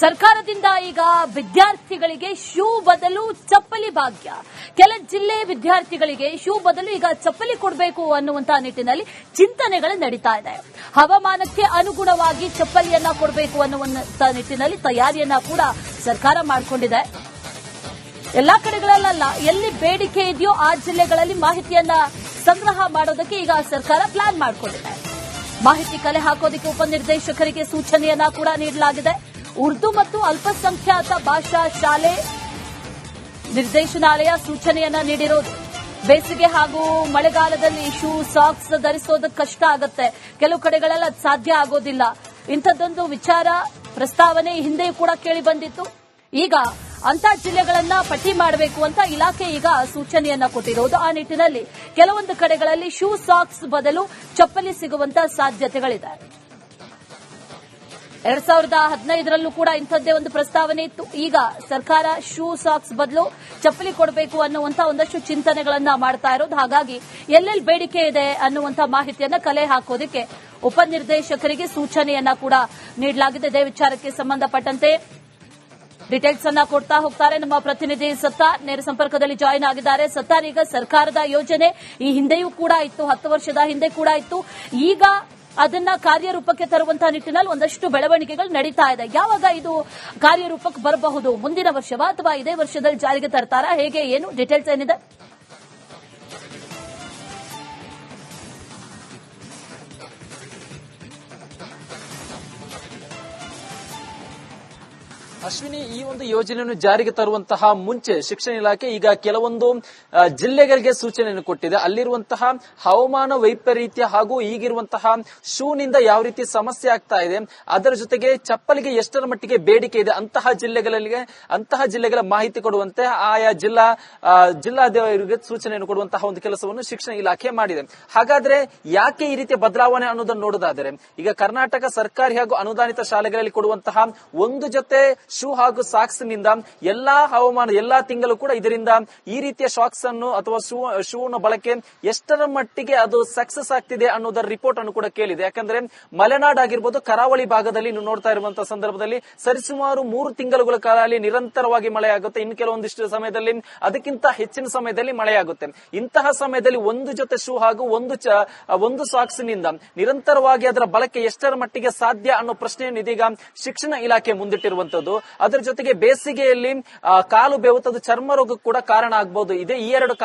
ಸರ್ಕಾರದಿಂದ ಈಗ ವಿದ್ಯಾರ್ಥಿಗಳಿಗೆ ಶೂ ಬದಲು ಚಪ್ಪಲಿ ಭಾಗ್ಯ. ಕೆಲ ಜಿಲ್ಲೆ ವಿದ್ಯಾರ್ಥಿಗಳಿಗೆ ಶೂ ಬದಲು ಈಗ ಚಪ್ಪಲಿ ಕೊಡಬೇಕು ಅನ್ನುವಂತಹ ನಿಟ್ಟಿನಲ್ಲಿ ಚಿಂತನೆಗಳು ನಡೀತಾ ಇದೆ. ಹವಾಮಾನಕ್ಕೆ ಅನುಗುಣವಾಗಿ ಚಪ್ಪಲಿಯನ್ನ ಕೊಡಬೇಕು ಅನ್ನುವಂತಹ ನಿಟ್ಟಿನಲ್ಲಿ ತಯಾರಿಯನ್ನ ಕೂಡ ಸರ್ಕಾರ ಮಾಡಿಕೊಂಡಿದೆ. ಎಲ್ಲಾ ಕಡೆಗಳಲ್ಲ, ಎಲ್ಲಿ ಬೇಡಿಕೆ ಇದೆಯೋ ಆ ಜಿಲ್ಲೆಗಳಲ್ಲಿ ಮಾಹಿತಿಯನ್ನ ಸಂಗ್ರಹ ಮಾಡೋದಕ್ಕೆ ಈಗ ಸರ್ಕಾರ ಪ್ಲಾನ್ ಮಾಡಿಕೊಂಡಿದೆ. ಮಾಹಿತಿ ಕಲೆ ಹಾಕೋದಕ್ಕೆ ಉಪನಿರ್ದೇಶಕರಿಗೆ ಸೂಚನೆಯನ್ನ ಕೂಡ ನೀಡಲಾಗಿದೆ. ಉರ್ದು ಮತ್ತು ಅಲ್ಪಸಂಖ್ಯಾತ ಭಾಷಾ ಶಾಲೆ ನಿರ್ದೇಶನಾಲಯ ಸೂಚನೆಯನ್ನ ನೀಡಿರೋದು. ಬೇಸಿಗೆ ಹಾಗೂ ಮಳೆಗಾಲದಲ್ಲಿ ಶೂ ಸಾಕ್ಸ್ ಧರಿಸೋದಕ್ಕೆ ಕಷ್ಟ ಆಗುತ್ತೆ, ಕೆಲವು ಕಡೆಗಳೆಲ್ಲ ಸಾಧ್ಯ ಆಗೋದಿಲ್ಲ. ಇಂಥದ್ದೊಂದು ವಿಚಾರ ಪ್ರಸ್ತಾವನೆ ಹಿಂದೆಯೂ ಕೂಡ ಕೇಳಿ ಬಂದಿತ್ತು. ಈಗ ಅಂತ ಜಿಲ್ಲೆಗಳನ್ನ ಪಟ್ಟಿ ಮಾಡಬೇಕು ಅಂತ ಇಲಾಖೆ ಈಗ ಸೂಚನೆಯನ್ನ ಕೊಟ್ಟಿರೋದು. ಆ ನಿಟ್ಟಿನಲ್ಲಿ ಕೆಲವೊಂದು ಕಡೆಗಳಲ್ಲಿ ಶೂ ಸಾಕ್ಸ್ ಬದಲು ಚಪ್ಪಲಿ ಸಿಗುವಂತ ಸಾಧ್ಯತೆಗಳಿದೆ. 2015ರಲ್ಲೂ ಕೂಡ ಇಂಥದ್ದೇ ಒಂದು ಪ್ರಸ್ತಾವನೆ ಇತ್ತು. ಈಗ ಸರ್ಕಾರ ಶೂ ಸಾಕ್ಸ್ ಬದಲು ಚಪ್ಪಲಿ ಕೊಡಬೇಕು ಅನ್ನುವಂತ ಒಂದಷ್ಟು ಚಿಂತನೆಗಳನ್ನ ಮಾಡ್ತಾ ಇರೋದು. ಹಾಗಾಗಿ ಎಲ್ಲೆಲ್ಲಿ ಬೇಡಿಕೆ ಇದೆ ಅನ್ನುವಂತ ಮಾಹಿತಿಯನ್ನ ಕಲೆ ಹಾಕೋದಕ್ಕೆ ಉಪನಿರ್ದೇಶಕರಿಗೆ ಸೂಚನೆಯನ್ನ ಕೂಡ ನೀಡಲಾಗಿದೆ. ಇದೇ ವಿಚಾರಕ್ಕೆ ಸಂಬಂಧಪಟ್ಟಂತೆ ಡೀಟೇಲ್ಸ್ ಅನ್ನ ಕೊಡ್ತಾ ಹೋಗ್ತಾರೆ ನಮ್ಮ ಪ್ರತಿನಿಧಿ ಸತ್ತಾರ್. ನೇರ ಸಂಪರ್ಕದಲ್ಲಿ ಜಾಯಿನ್ ಆಗಿದ್ದಾರೆ. ಸತ್ತಾರ್, ಈಗ ಸರ್ಕಾರದ ಯೋಜನೆ ಈ ಹಿಂದೆಯೂ ಕೂಡ ಇತ್ತು, 10 ವರ್ಷದ ಹಿಂದೆ ಕೂಡ ಇತ್ತು. ಈಗ ಅದನ್ನ ಕಾರ್ಯರೂಪಕ್ಕೆ ತರುವಂತಹ ನಿಟ್ಟಿನಲ್ಲಿ ಒಂದಷ್ಟು ಬೆಳವಣಿಗೆಗಳು ನಡೀತಾ ಇದೆ. ಯಾವಾಗ ಇದು ಕಾರ್ಯರೂಪಕ್ಕೆ ಬರಬಹುದು? ಮುಂದಿನ ವರ್ಷವಾ ಅಥವಾ ಇದೇ ವರ್ಷದಲ್ಲಿ ಜಾರಿಗೆ ತರ್ತಾರಾ? ಹೇಗೆ, ಏನು ಡೀಟೇಲ್ಸ್ ಏನಿದೆ? ಅಶ್ವಿನಿ, ಈ ಒಂದು ಯೋಜನೆಯನ್ನು ಜಾರಿಗೆ ತರುವಂತಹ ಮುಂಚೆ ಶಿಕ್ಷಣ ಇಲಾಖೆ ಈಗ ಕೆಲವೊಂದು ಜಿಲ್ಲೆಗಳಿಗೆ ಸೂಚನೆಯನ್ನು ಕೊಟ್ಟಿದೆ. ಅಲ್ಲಿರುವಂತಹ ಹವಾಮಾನ ವೈಪರೀತ್ಯ ಹಾಗೂ ಈಗಿರುವಂತಹ ಶೂನಿಂದ ಯಾವ ರೀತಿ ಸಮಸ್ಯೆ ಆಗ್ತಾ ಇದೆ, ಅದರ ಜೊತೆಗೆ ಚಪ್ಪಲಿಗೆ ಎಷ್ಟರ ಮಟ್ಟಿಗೆ ಬೇಡಿಕೆ ಇದೆ, ಅಂತಹ ಜಿಲ್ಲೆಗಳ ಮಾಹಿತಿ ಕೊಡುವಂತೆ ಆಯಾ ಜಿಲ್ಲಾಧಿಕಾರಿಗೆ ಸೂಚನೆಯನ್ನು ಕೊಡುವಂತಹ ಒಂದು ಕೆಲಸವನ್ನು ಶಿಕ್ಷಣ ಇಲಾಖೆ ಮಾಡಿದೆ. ಹಾಗಾದ್ರೆ ಯಾಕೆ ಈ ರೀತಿಯ ಬದಲಾವಣೆ ಅನ್ನೋದನ್ನು ನೋಡೋದಾದರೆ, ಈಗ ಕರ್ನಾಟಕ ಸರ್ಕಾರಿ ಹಾಗೂ ಅನುದಾನಿತ ಶಾಲೆಗಳಲ್ಲಿ ಕೊಡುವಂತಹ ಒಂದು ಜೊತೆ ಶೂ ಹಾಗೂ ಸಾಕ್ಸ್ ನಿಂದ ಎಲ್ಲಾ ತಿಂಗಳು ಕೂಡ ಇದರಿಂದ ಈ ರೀತಿಯ ಶಾಕ್ಸ್ ಅನ್ನು ಅಥವಾ ಶೂ ನ ಬಳಕೆ ಎಷ್ಟರ ಮಟ್ಟಿಗೆ ಅದು ಸಕ್ಸಸ್ ಆಗ್ತಿದೆ ಅನ್ನೋದರ ರಿಪೋರ್ಟ್ ಅನ್ನು ಕೂಡ ಕೇಳಿದೆ. ಯಾಕಂದ್ರೆ ಮಲೆನಾಡಾಗಿರ್ಬೋದು, ಕರಾವಳಿ ಭಾಗದಲ್ಲಿ ನೀವು ನೋಡ್ತಾ ಇರುವಂತಹ ಸಂದರ್ಭದಲ್ಲಿ ಸರಿಸುಮಾರು 3 ತಿಂಗಳುಗಳ ಕಾಲ ಅಲ್ಲಿ ನಿರಂತರವಾಗಿ ಮಳೆಯಾಗುತ್ತೆ. ಇನ್ನು ಕೆಲವೊಂದಿಷ್ಟು ಸಮಯದಲ್ಲಿ ಅದಕ್ಕಿಂತ ಹೆಚ್ಚಿನ ಸಮಯದಲ್ಲಿ ಮಳೆಯಾಗುತ್ತೆ. ಇಂತಹ ಸಮಯದಲ್ಲಿ ಒಂದು ಜೊತೆ ಶೂ ಹಾಗೂ ಒಂದು ಸಾಕ್ಸ್ ನಿಂದ ನಿರಂತರವಾಗಿ ಅದರ ಬಳಕೆ ಎಷ್ಟರ ಮಟ್ಟಿಗೆ ಸಾಧ್ಯ ಅನ್ನೋ ಪ್ರಶ್ನೆಯನ್ನು ಇದೀಗ ಶಿಕ್ಷಣ ಇಲಾಖೆ ಮುಂದಿಟ್ಟಿರುವಂತದ್ದು. ಅದರ ಜೊತೆಗೆ ಬೇಸಿಗೆಯಲ್ಲಿ ಕಾಲು ಬೆವತದು ಚರ್ಮ ರೋಗಕ್ಕೆ ಕೂಡ ಕಾರಣ ಆಗಬಹುದು. ಇದೇ ಈ 2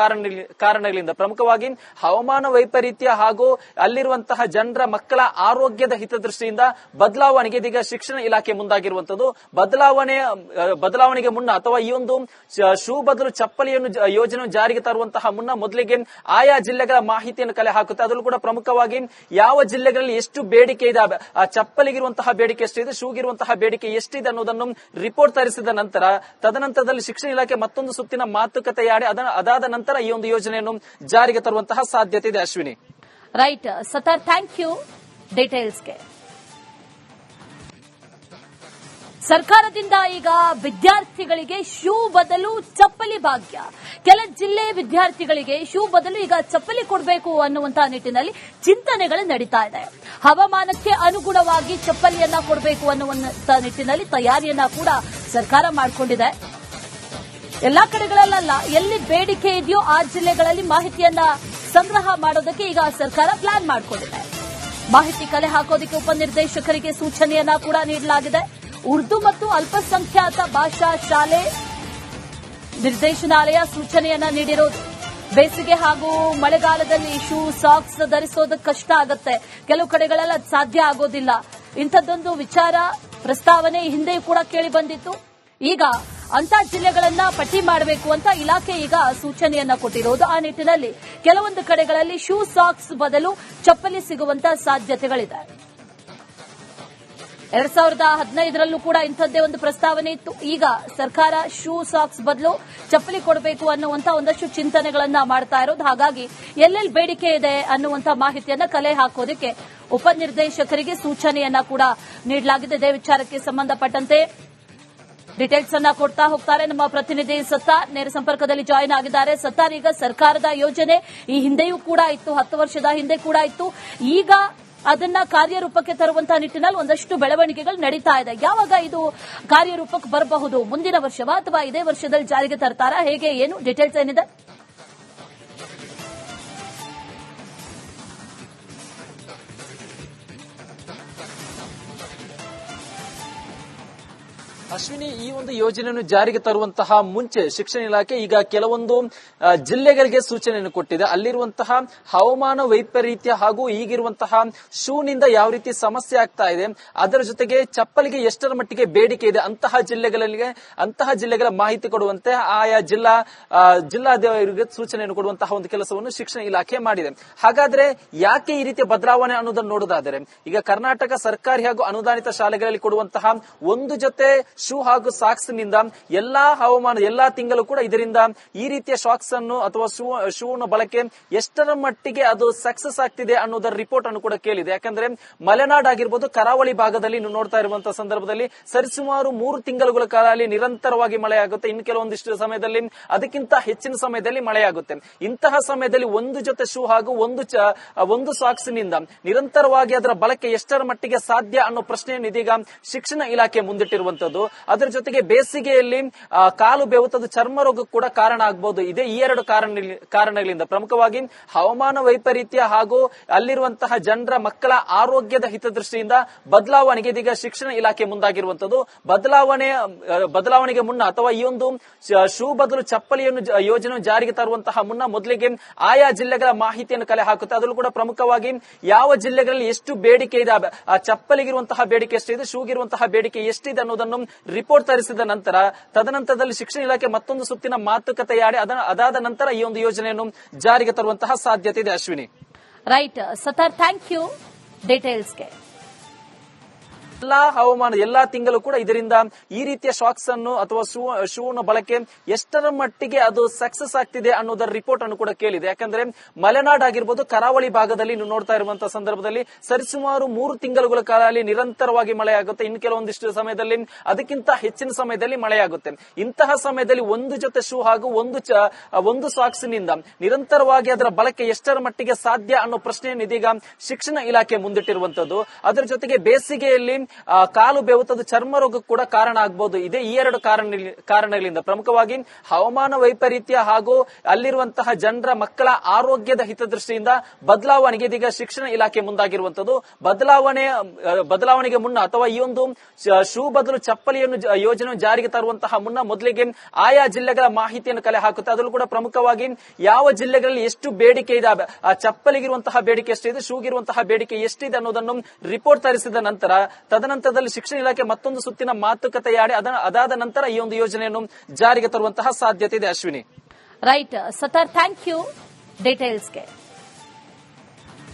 ಕಾರಣಗಳಿಂದ ಪ್ರಮುಖವಾಗಿ ಹವಾಮಾನ ವೈಪರೀತ್ಯ ಹಾಗೂ ಅಲ್ಲಿರುವಂತಹ ಜನರ ಮಕ್ಕಳ ಆರೋಗ್ಯದ ಹಿತದೃಷ್ಟಿಯಿಂದ ಬದಲಾವಣೆಗೆ ಇದೀಗ ಶಿಕ್ಷಣ ಇಲಾಖೆ ಮುಂದಾಗಿರುವಂತದ್ದು. ಬದಲಾವಣೆಗೆ ಮುನ್ನ ಅಥವಾ ಈ ಒಂದು ಶೂ ಬದಲು ಚಪ್ಪಲಿಯನ್ನು ಯೋಜನೆ ಜಾರಿಗೆ ತರುವಂತಹ ಮುನ್ನ ಮೊದಲಿಗೆ ಆಯಾ ಜಿಲ್ಲೆಗಳ ಮಾಹಿತಿಯನ್ನು ಕಲೆ ಹಾಕುತ್ತೆ. ಅದರಲ್ಲೂ ಕೂಡ ಪ್ರಮುಖವಾಗಿ ಯಾವ ಜಿಲ್ಲೆಗಳಲ್ಲಿ ಎಷ್ಟು ಬೇಡಿಕೆ ಇದೆ, ಆ ಚಪ್ಪಲಿಗಿರುವಂತಹ ಬೇಡಿಕೆ ಎಷ್ಟಿದೆ, ಶೂಗಿರುವಂತಹ ಬೇಡಿಕೆ ಎಷ್ಟಿದೆ ಅನ್ನೋದನ್ನು ರಿಪೋರ್ಟ್ ತರಿಸಿದ ನಂತರ ತದನಂತರದಲ್ಲಿ ಶಿಕ್ಷಣ ಇಲಾಖೆ ಮತ್ತೊಂದು ಸುತ್ತಿನ ಮಾತುಕತೆಯಾಡಿ ಅದಾದ ನಂತರ ಈ ಒಂದು ಯೋಜನೆಯನ್ನು ಜಾರಿಗೆ ತರುವಂತಹ ಸಾಧ್ಯತೆ ಇದೆ. Ashwini, right Sattar, thank you ಡೀಟೇಲ್ಸ್ಗೆ. ಸರ್ಕಾರದಿಂದ ಈಗ ವಿದ್ಯಾರ್ಥಿಗಳಿಗೆ ಶೂ ಬದಲು ಚಪ್ಪಲಿ ಭಾಗ್ಯ. ಕೆಲ ಜಿಲ್ಲೆ ವಿದ್ಯಾರ್ಥಿಗಳಿಗೆ ಶೂ ಬದಲು ಈಗ ಚಪ್ಪಲಿ ಕೊಡಬೇಕು ಅನ್ನುವಂತಹ ನಿಟ್ಟಿನಲ್ಲಿ ಚಿಂತನೆಗಳು ನಡೀತಾ ಇದೆ. ಹವಾಮಾನಕ್ಕೆ ಅನುಗುಣವಾಗಿ ಚಪ್ಪಲಿಯನ್ನ ಕೊಡಬೇಕು ಅನ್ನುವಂತಹ ನಿಟ್ಟಿನಲ್ಲಿ ತಯಾರಿಯನ್ನ ಕೂಡ ಸರ್ಕಾರ ಮಾಡಿಕೊಂಡಿದೆ. ಎಲ್ಲಾ ಕಡೆಗಳಲ್ಲ, ಎಲ್ಲಿ ಬೇಡಿಕೆ ಇದೆಯೋ ಆ ಜಿಲ್ಲೆಗಳಲ್ಲಿ ಮಾಹಿತಿಯನ್ನ ಸಂಗ್ರಹ ಮಾಡೋದಕ್ಕೆ ಈಗ ಸರ್ಕಾರ ಪ್ಲಾನ್ ಮಾಡಿಕೊಂಡಿದೆ. ಮಾಹಿತಿ ಕಲೆ ಹಾಕೋದಕ್ಕೆ ಉಪನಿರ್ದೇಶಕರಿಗೆ ಸೂಚನೆಯನ್ನ ಕೂಡ ನೀಡಲಾಗಿದೆ. ಉರ್ದು ಮತ್ತು ಅಲ್ಪಸಂಖ್ಯಾತ ಭಾಷಾ ಶಾಲೆ ನಿರ್ದೇಶನಾಲಯ ಸೂಚನೆಯನ್ನ ನೀಡಿರೋದು. ಬೇಸಿಗೆ ಹಾಗೂ ಮಳೆಗಾಲದಲ್ಲಿ ಶೂ ಸಾಕ್ಸ್ ಧರಿಸೋದಕ್ಕೆ ಕಷ್ಟ ಆಗುತ್ತೆ, ಕೆಲವು ಕಡೆಗಳೆಲ್ಲ ಸಾಧ್ಯ ಆಗೋದಿಲ್ಲ. ಇಂಥದ್ದೊಂದು ವಿಚಾರ ಪ್ರಸ್ತಾವನೆ ಹಿಂದೆಯೂ ಕೂಡ ಕೇಳಿ ಬಂದಿತ್ತು. ಈಗ ಅಂತ ಜಿಲ್ಲೆಗಳನ್ನ ಪಟ್ಟಿ ಮಾಡಬೇಕು ಅಂತ ಇಲಾಖೆ ಈಗ ಸೂಚನೆಯನ್ನ ಕೊಟ್ಟಿರೋದು. ಆ ನಿಟ್ಟಿನಲ್ಲಿ ಕೆಲವೊಂದು ಕಡೆಗಳಲ್ಲಿ ಶೂ ಸಾಕ್ಸ್ ಬದಲು ಚಪ್ಪಲಿ ಸಿಗುವಂತ ಸಾಧ್ಯತೆಗಳಿದೆ. 2015ರಲ್ಲೂ ಕೂಡ ಇಂಥದ್ದೇ ಒಂದು ಪ್ರಸ್ತಾವನೆ ಇತ್ತು. ಈಗ ಸರ್ಕಾರ ಶೂ ಸಾಕ್ಸ್ ಬದಲು ಚಪ್ಪಲಿ ಕೊಡಬೇಕು ಅನ್ನುವಂತ ಒಂದಷ್ಟು ಚಿಂತನೆಗಳನ್ನ ಮಾಡ್ತಾ ಇರೋದು. ಹಾಗಾಗಿ ಎಲ್ಲೆಲ್ಲಿ ಬೇಡಿಕೆ ಇದೆ ಅನ್ನುವಂತ ಮಾಹಿತಿಯನ್ನ ಕಲೆ ಹಾಕೋದಕ್ಕೆ ಉಪನಿರ್ದೇಶಕರಿಗೆ ಸೂಚನೆಯನ್ನ ಕೂಡ ನೀಡಲಾಗಿದೆ. ಇದೇ ವಿಚಾರಕ್ಕೆ ಸಂಬಂಧಪಟ್ಟಂತೆ ಡೀಟೇಲ್ಸ್ ಅನ್ನ ಕೊಡ್ತಾ ಹೋಗ್ತಾರೆ ನಮ್ಮ ಪ್ರತಿನಿಧಿ ಸತ್ತಾರ್. ನೇರ ಸಂಪರ್ಕದಲ್ಲಿ ಜಾಯಿನ್ ಆಗಿದ್ದಾರೆ. ಸತ್ತಾರ್, ಈಗ ಸರ್ಕಾರದ ಯೋಜನೆ ಈ ಹಿಂದೆಯೂ ಕೂಡ ಇತ್ತು, 10 ವರ್ಷದ ಹಿಂದೆ ಕೂಡ ಇತ್ತು. ಈಗ ಅದನ್ನ ಕಾರ್ಯರೂಪಕ್ಕೆ ತರುವಂತಹ ನಿಟ್ಟಿನಲ್ಲಿ ಒಂದಷ್ಟು ಬೆಳವಣಿಗೆಗಳು ನಡೀತಾ ಇದೆ. ಯಾವಾಗ ಇದು ಕಾರ್ಯರೂಪಕ್ಕೆ ಬರಬಹುದು? ಮುಂದಿನ ವರ್ಷವಾ ಅಥವಾ ಇದೇ ವರ್ಷದಲ್ಲಿ ಜಾರಿಗೆ ತರ್ತಾರಾ? ಹೇಗೆ, ಏನು ಡೀಟೇಲ್ಸ್ ಏನಿದೆ? ಅಶ್ವಿನಿ, ಈ ಒಂದು ಯೋಜನೆಯನ್ನು ಜಾರಿಗೆ ತರುವಂತಹ ಮುಂಚೆ ಶಿಕ್ಷಣ ಇಲಾಖೆ ಈಗ ಕೆಲವೊಂದು ಜಿಲ್ಲೆಗಳಿಗೆ ಸೂಚನೆಯನ್ನು ಕೊಟ್ಟಿದೆ. ಅಲ್ಲಿರುವಂತಹ ಹವಾಮಾನ ವೈಪರೀತ್ಯ ಹಾಗೂ ಈಗಿರುವಂತಹ ಶೂನಿಂದ ಯಾವ ರೀತಿ ಸಮಸ್ಯೆ ಆಗ್ತಾ ಇದೆ, ಅದರ ಜೊತೆಗೆ ಚಪ್ಪಲಿಗೆ ಎಷ್ಟರ ಮಟ್ಟಿಗೆ ಬೇಡಿಕೆ ಇದೆ, ಅಂತಹ ಜಿಲ್ಲೆಗಳ ಮಾಹಿತಿ ಕೊಡುವಂತೆ ಆಯಾ ಜಿಲ್ಲಾಧಿಕಾರಿಗೆ ಸೂಚನೆಯನ್ನು ಕೊಡುವಂತಹ ಒಂದು ಕೆಲಸವನ್ನು ಶಿಕ್ಷಣ ಇಲಾಖೆ ಮಾಡಿದೆ. ಹಾಗಾದ್ರೆ ಯಾಕೆ ಈ ರೀತಿಯ ಬದಲಾವಣೆ ಅನ್ನೋದನ್ನು ನೋಡೋದಾದರೆ, ಈಗ ಕರ್ನಾಟಕ ಸರ್ಕಾರಿ ಹಾಗೂ ಅನುದಾನಿತ ಶಾಲೆಗಳಲ್ಲಿ ಕೊಡುವಂತಹ ಒಂದು ಜೊತೆ ಶೂ ಹಾಗೂ ಸಾಕ್ಸ್ ನಿಂದ ಎಲ್ಲಾ ತಿಂಗಳು ಕೂಡ ಇದರಿಂದ ಈ ರೀತಿಯ ಶಾಕ್ಸ್ ಅನ್ನು ಅಥವಾ ಶೂನ ಬಳಕೆ ಎಷ್ಟರ ಮಟ್ಟಿಗೆ ಅದು ಸಕ್ಸಸ್ ಆಗ್ತಿದೆ ಅನ್ನೋದರ ರಿಪೋರ್ಟ್ ಅನ್ನು ಕೂಡ ಕೇಳಿದೆ. ಯಾಕಂದ್ರೆ ಮಲೆನಾಡು ಆಗಿರ್ಬೋದು, ಕರಾವಳಿ ಭಾಗದಲ್ಲಿ ನೋಡ್ತಾ ಇರುವಂತಹ ಸಂದರ್ಭದಲ್ಲಿ ಸರಿಸುಮಾರು 3 ತಿಂಗಳುಗಳ ಕಾಲ ನಿರಂತರವಾಗಿ ಮಳೆಯಾಗುತ್ತೆ. ಇನ್ನು ಕೆಲವೊಂದಿಷ್ಟು ಸಮಯದಲ್ಲಿ ಅದಕ್ಕಿಂತ ಹೆಚ್ಚಿನ ಸಮಯದಲ್ಲಿ ಮಳೆಯಾಗುತ್ತೆ. ಇಂತಹ ಸಮಯದಲ್ಲಿ ಒಂದು ಜೊತೆ ಶೂ ಹಾಗೂ ಒಂದು ಸಾಕ್ಸ್ ನಿಂದ ನಿರಂತರವಾಗಿ ಅದರ ಬಳಕೆ ಎಷ್ಟರ ಮಟ್ಟಿಗೆ ಸಾಧ್ಯ ಅನ್ನೋ ಪ್ರಶ್ನೆಯನ್ನು ಇದೀಗ ಶಿಕ್ಷಣ ಇಲಾಖೆ ಮುಂದಿಟ್ಟಿರುವಂತದ್ದು. ಅದರ ಜೊತೆಗೆ ಬೇಸಿಗೆಯಲ್ಲಿ ಕಾಲು ಬೆವತದ ಚರ್ಮ ರೋಗಕ್ಕೆ ಕೂಡ ಕಾರಣ ಆಗಬಹುದು. ಇದೇ ಈ 2 ಕಾರಣಗಳಿಂದ, ಪ್ರಮುಖವಾಗಿ ಹವಾಮಾನ ವೈಪರೀತ್ಯ ಹಾಗೂ ಅಲ್ಲಿರುವಂತಹ ಜನರ ಮಕ್ಕಳ ಆರೋಗ್ಯದ ಹಿತದೃಷ್ಟಿಯಿಂದ ಬದಲಾವಣೆಗೆ ಇದೀಗ ಶಿಕ್ಷಣ ಇಲಾಖೆ ಮುಂದಾಗಿರುವಂತದ್ದು. ಬದಲಾವಣೆಗೆ ಮುನ್ನ ಅಥವಾ ಈ ಒಂದು ಶೂ ಬದಲು ಚಪ್ಪಲಿಯನ್ನು ಯೋಜನೆ ಜಾರಿಗೆ ತರುವಂತಹ ಮುನ್ನ ಮೊದಲಿಗೆ ಆಯಾ ಜಿಲ್ಲೆಗಳ ಮಾಹಿತಿಯನ್ನು ಕಲೆ ಹಾಕುತ್ತೆ. ಅದರಲ್ಲೂ ಕೂಡ ಪ್ರಮುಖವಾಗಿ ಯಾವ ಜಿಲ್ಲೆಗಳಲ್ಲಿ ಎಷ್ಟು ಬೇಡಿಕೆ ಇದೆ, ಆ ಚಪ್ಪಲಿಗಿರುವಂತಹ ಬೇಡಿಕೆ ಎಷ್ಟಿದೆ, ಶೂಗಿರುವಂತಹ ಬೇಡಿಕೆ ಎಷ್ಟಿದೆ ಅನ್ನೋದನ್ನು ರಿಪೋರ್ಟ್ ತರಿಸಿದ ನಂತರ ತದನಂತರದಲ್ಲಿ ಶಿಕ್ಷಣ ಇಲಾಖೆ ಮತ್ತೊಂದು ಸುತ್ತಿನ ಮಾತುಕತೆಯಾಡಿ ಅದಾದ ನಂತರ ಈ ಒಂದು ಯೋಜನೆಯನ್ನು ಜಾರಿಗೆ ತರುವಂತಹ ಸಾಧ್ಯತೆ ಇದೆ. Ashwini, right Sattar, thank you ಡೀಟೇಲ್ಸ್ಗೆ. ಎಲ್ಲಾ ತಿಂಗಳು ಕೂಡ ಇದರಿಂದ ಈ ರೀತಿಯ ಶಾಕ್ಸ್ ಅನ್ನು ಅಥವಾ ಶೂನ ಬಳಕೆ ಎಷ್ಟರ ಮಟ್ಟಿಗೆ ಅದು ಸಕ್ಸಸ್ ಆಗ್ತಿದೆ ಅನ್ನೋದರ ರಿಪೋರ್ಟ್ ಅನ್ನು ಕೂಡ ಕೇಳಿದೆ. ಯಾಕಂದ್ರೆ ಮಲೆನಾಡು ಆಗಿರ್ಬೋದು, ಕರಾವಳಿ ಭಾಗದಲ್ಲಿ ನೋಡ್ತಾ ಇರುವಂತಹ ಸಂದರ್ಭದಲ್ಲಿ ಸರಿಸುಮಾರು 3 ತಿಂಗಳುಗಳ ಕಾಲ ನಿರಂತರವಾಗಿ ಮಳೆಯಾಗುತ್ತೆ. ಇನ್ನು ಕೆಲವೊಂದಿಷ್ಟು ಸಮಯದಲ್ಲಿ ಅದಕ್ಕಿಂತ ಹೆಚ್ಚಿನ ಸಮಯದಲ್ಲಿ ಮಳೆಯಾಗುತ್ತೆ. ಇಂತಹ ಸಮಯದಲ್ಲಿ ಒಂದು ಜೊತೆ ಶೂ ಹಾಗೂ ಒಂದು ಸಾಕ್ಸ್ ನಿಂದ ನಿರಂತರವಾಗಿ ಅದರ ಬಳಕೆ ಎಷ್ಟರ ಮಟ್ಟಿಗೆ ಸಾಧ್ಯ ಅನ್ನೋ ಪ್ರಶ್ನೆಯನ್ನು ಇದೀಗ ಶಿಕ್ಷಣ ಇಲಾಖೆ ಮುಂದಿಟ್ಟಿರುವಂತದ್ದು. ಅದರ ಜೊತೆಗೆ ಬೇಸಿಗೆಯಲ್ಲಿ ಕಾಲು ಬೆವತದ ಚರ್ಮ ರೋಗಕ್ಕೆ ಕೂಡ ಕಾರಣ ಆಗಬಹುದು. ಇದೇ ಈ 2 ಕಾರಣಗಳಿಂದ, ಪ್ರಮುಖವಾಗಿ ಹವಾಮಾನ ವೈಪರೀತ್ಯ ಹಾಗೂ ಅಲ್ಲಿರುವಂತಹ ಜನರ ಮಕ್ಕಳ ಆರೋಗ್ಯದ ಹಿತದೃಷ್ಟಿಯಿಂದ ಬದಲಾವಣೆಗೆ ಇದೀಗ ಶಿಕ್ಷಣ ಇಲಾಖೆ ಮುಂದಾಗಿರುವಂತದ್ದು. ಬದಲಾವಣೆಗೆ ಮುನ್ನ ಅಥವಾ ಈ ಒಂದು ಶೂ ಬದಲು ಚಪ್ಪಲಿಯನ್ನು ಯೋಜನೆ ಜಾರಿಗೆ ತರುವಂತಹ ಮುನ್ನ ಮೊದಲಿಗೆ ಆಯಾ ಜಿಲ್ಲೆಗಳ ಮಾಹಿತಿಯನ್ನು ಕಲೆ ಹಾಕುತ್ತೆ. ಅದರಲ್ಲೂ ಕೂಡ ಪ್ರಮುಖವಾಗಿ ಯಾವ ಜಿಲ್ಲೆಗಳಲ್ಲಿ ಎಷ್ಟು ಬೇಡಿಕೆ ಇದೆ, ಆ ಚಪ್ಪಲಿಗಿರುವಂತಹ ಬೇಡಿಕೆ ಎಷ್ಟಿದೆ, ಶೂಗಿರುವಂತಹ ಬೇಡಿಕೆ ಎಷ್ಟಿದೆ ಅನ್ನೋದನ್ನು ರಿಪೋರ್ಟ್ ತರಿಸಿದ ನಂತರ ತದನಂತರದಲ್ಲಿ ಶಿಕ್ಷಣ ಇಲಾಖೆ ಮತ್ತೊಂದು ಸುತ್ತಿನ ಮಾತುಕತೆಯಾಡಿ ಅದಾದ ನಂತರ ಈ ಒಂದು ಯೋಜನೆಯನ್ನು ಜಾರಿಗೆ ತರುವಂತಹ ಸಾಧ್ಯತೆ ಇದೆ. Ashwini, right Sattar, thank you ಡೀಟೇಲ್ಸ್ಗೆ.